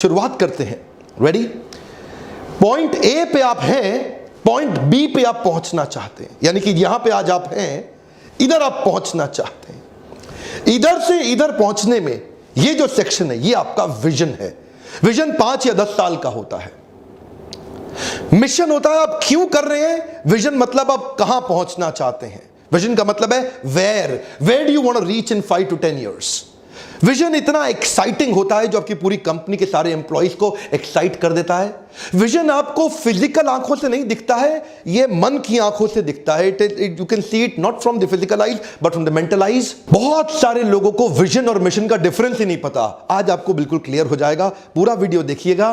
शुरुआत करते हैं। रेडी? पॉइंट ए पे आप हैं, पॉइंट बी पे आप पहुंचना चाहते हैं, यानी कि यहां पे आज आप हैं, इधर आप पहुंचना चाहते हैं। इधर से इधर पहुंचने में ये जो सेक्शन है ये आपका विजन है। विजन 5 या 10 साल का होता है। मिशन होता है आप क्यों कर रहे हैं। विजन मतलब आप कहां पहुंचना चाहते हैं। विजन का मतलब है where do you want to reach in 5 to 10 years। Vision इतना एक्साइटिंग होता है जो आपकी पूरी कंपनी के सारे एम्प्लॉइज को एक्साइट कर देता है। विजन आपको फिजिकल आंखों से नहीं दिखता है, ये मन की आंखों से दिखता है। You can see it not from the physical eyes but from the mental eyes. बहुत सारे लोगों को विजन और मिशन का डिफरेंस ही नहीं पता। आज आपको बिल्कुल क्लियर हो जाएगा, पूरा वीडियो देखिएगा।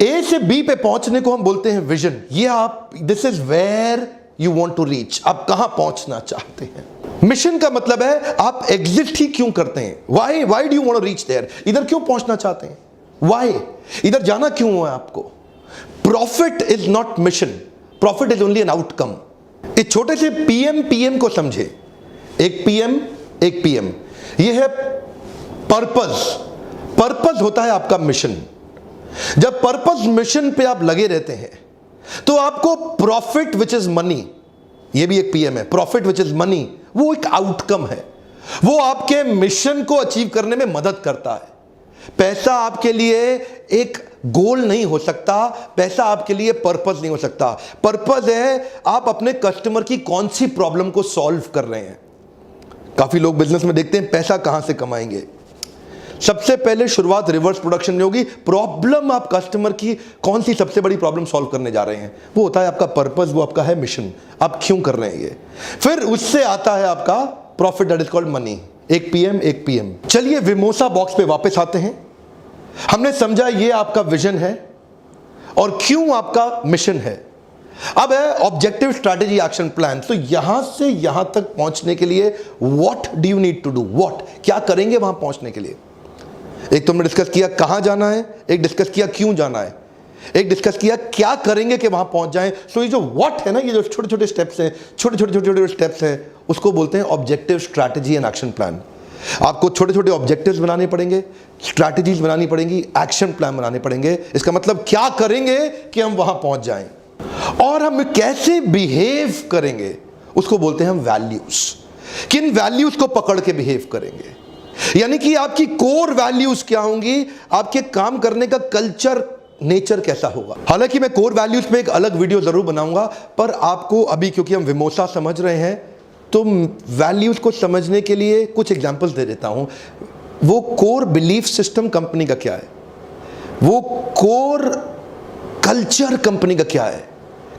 ए से बी पे पहुंचने को हम बोलते हैं विजन। ये आप, this is where you want to reach, आप कहां पहुंचना चाहते हैं। मिशन का मतलब है आप एग्जिस्ट ही क्यों करते हैं। Why do you want to reach there, इधर क्यों पहुंचना चाहते हैं, वाई, इधर जाना क्यों है आपको। Profit is not mission, profit is only an outcome. इस छोटे से पीएम को समझे, एक पीएम, ये है पर्पस होता है आपका मिशन। जब पर्पस मिशन पे आप लगे रहते हैं तो आपको प्रॉफिट विच इज मनी, ये भी एक पीएम है, प्रॉफिट विच इज मनी, वो एक आउटकम है। वो आपके मिशन को अचीव करने में मदद करता है। पैसा आपके लिए एक गोल नहीं हो सकता, पैसा आपके लिए पर्पस नहीं हो सकता। पर्पस है आप अपने कस्टमर की कौन सी प्रॉब्लम को सॉल्व कर रहे हैं। काफी लोग बिजनेस में देखते हैं पैसा कहां से कमाएंगे। सबसे पहले शुरुआत रिवर्स प्रोडक्शन में होगी। प्रॉब्लम आप कस्टमर की कौन सी सबसे बड़ी प्रॉब्लम सॉल्व करने जा रहे हैं, वो होता है आपका पर्पस, वो आपका है मिशन, आप क्यों कर रहे हैं ये। फिर उससे आता है आपका profit, that is called money. एक पीएम। चलिए विमोसा बॉक्स पे वापस आते हैं। हमने समझा ये आपका विजन है और क्यों आपका मिशन है। अब है ऑब्जेक्टिव, स्ट्रैटेजी, एक्शन प्लान। तो यहां से यहां तक पहुंचने के लिए what do you need to do, what, क्या करेंगे वहां पहुंचने के लिए। एक तो हमने डिस्कस किया कहां जाना है, एक डिस्कस किया क्यों जाना है, एक डिस्कस किया क्या करेंगे कि वहां पहुंच जाएं। सो ये जो व्हाट है ना, ये जो छोटे छोटे स्टेप्स हैं, छोटे स्टेप्स हैं, उसको बोलते हैं objective, strategy and action plan. आपको छोटे छोटे ऑब्जेक्टिव्स बनाने पड़ेंगे, स्ट्रैटेजीज बनानी पड़ेंगी, एक्शन प्लान बनाने पड़ेंगे। इसका मतलब क्या करेंगे कि हम वहां पहुंच जाएं, और हम कैसे बिहेव करेंगे उसको बोलते हैं हम वैल्यूज। किन वैल्यूज को पकड़ के बिहेव करेंगे, यानी कि आपकी कोर वैल्यूज क्या होंगी, आपके काम करने का कल्चर, नेचर कैसा होगा। हालांकि मैं कोर वैल्यूज पे एक अलग वीडियो जरूर बनाऊंगा, पर आपको अभी क्योंकि हम विमोसा समझ रहे हैं तो वैल्यूज को समझने के लिए कुछ एग्जांपल्स दे देता हूं। वो कोर बिलीफ सिस्टम कंपनी का क्या है, वो कोर कल्चर कंपनी का क्या है,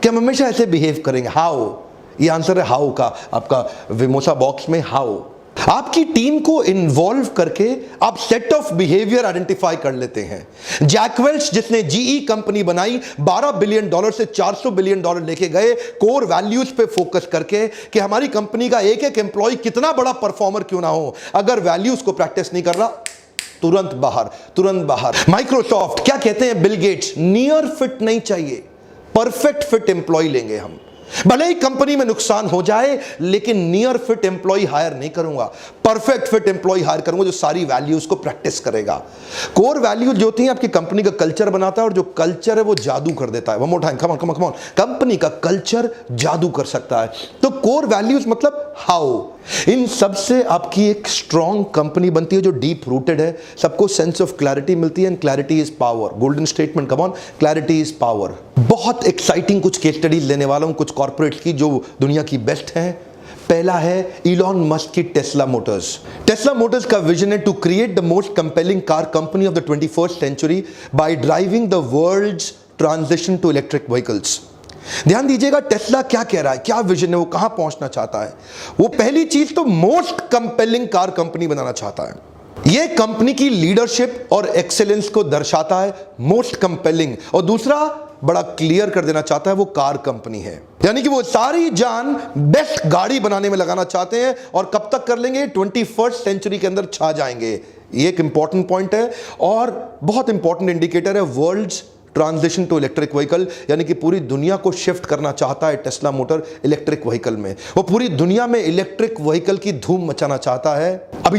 कि हम हमेशा ऐसे बिहेव करेंगे। हाउ, ये आंसर है हाउ का आपका विमोसा बॉक्स में। हाउ आपकी टीम को इन्वॉल्व करके आप सेट ऑफ बिहेवियर आइडेंटिफाई कर लेते हैं। जैक वेल्च जिसने जीई कंपनी बनाई, $12 बिलियन से $400 बिलियन लेके गए, कोर वैल्यूज पे फोकस करके कि हमारी कंपनी का एक एक एम्प्लॉय कितना बड़ा परफॉर्मर क्यों ना हो, अगर वैल्यूज को प्रैक्टिस नहीं कर रहा तुरंत बाहर। माइक्रोसॉफ्ट क्या कहते हैं, बिल गेट्स, नियर फिट नहीं चाहिए, परफेक्ट फिट एम्प्लॉय लेंगे हम। भले ही कंपनी में नुकसान हो जाए लेकिन नियर फिट एम्प्लॉय हायर नहीं करूंगा, परफेक्ट फिट एम्प्लॉय हायर करूंगा जो सारी वैल्यूज को प्रैक्टिस करेगा। कोर वैल्यूज जो होती हैं आपकी कंपनी का कल्चर बनाता है, और जो कल्चर है वो जादू कर देता है। One more time, come on, company का कल्चर जादू कर सकता है। तो कोर वैल्यूज मतलब हाउ, इन सबसे आपकी एक स्ट्रॉन्ग कंपनी बनती है जो डीप रूटेड है, सबको सेंस ऑफ क्लैरिटी मिलती है, and clarity is power. Golden statement, come on, clarity is power. बहुत एक्साइटिंग कुछ केस स्टडीज लेने वाला हूं, कुछ कॉर्पोरेट्स की जो दुनिया की बेस्ट हैं। पहला है इलॉन मस्क की टेस्ला मोटर्स का विजन है to create the most compelling car company of the 21st century by driving the world's transition to electric vehicles. ध्यान दीजिएगा टेस्ला क्या कह रहा है, क्या विजन है, वो कहां पहुंचना चाहता है। वो पहली चीज तो मोस्ट कंपेलिंग कार कंपनी बनाना चाहता है। ये कंपनी की लीडरशिप और एक्सेलेंस को दर्शाता है, मोस्ट कंपेलिंग। और दूसरा बड़ा क्लियर कर देना चाहता है वो कार कंपनी है, यानी कि वो सारी जान बेस्ट गाड़ी बनाने में लगाना चाहते हैं। और कब तक कर लेंगे, 21st सेंचुरी के अंदर छा जाएंगे। ये एक इंपॉर्टेंट पॉइंट है और बहुत इंपॉर्टेंट इंडिकेटर है world's transition to electric vehicle, यानी कि पूरी दुनिया को शिफ्ट करना चाहता है टेस्ला मोटर इलेक्ट्रिक व्हीकल में। वो पूरी दुनिया में इलेक्ट्रिक व्हीकल की धूम मचाना चाहता है। अभी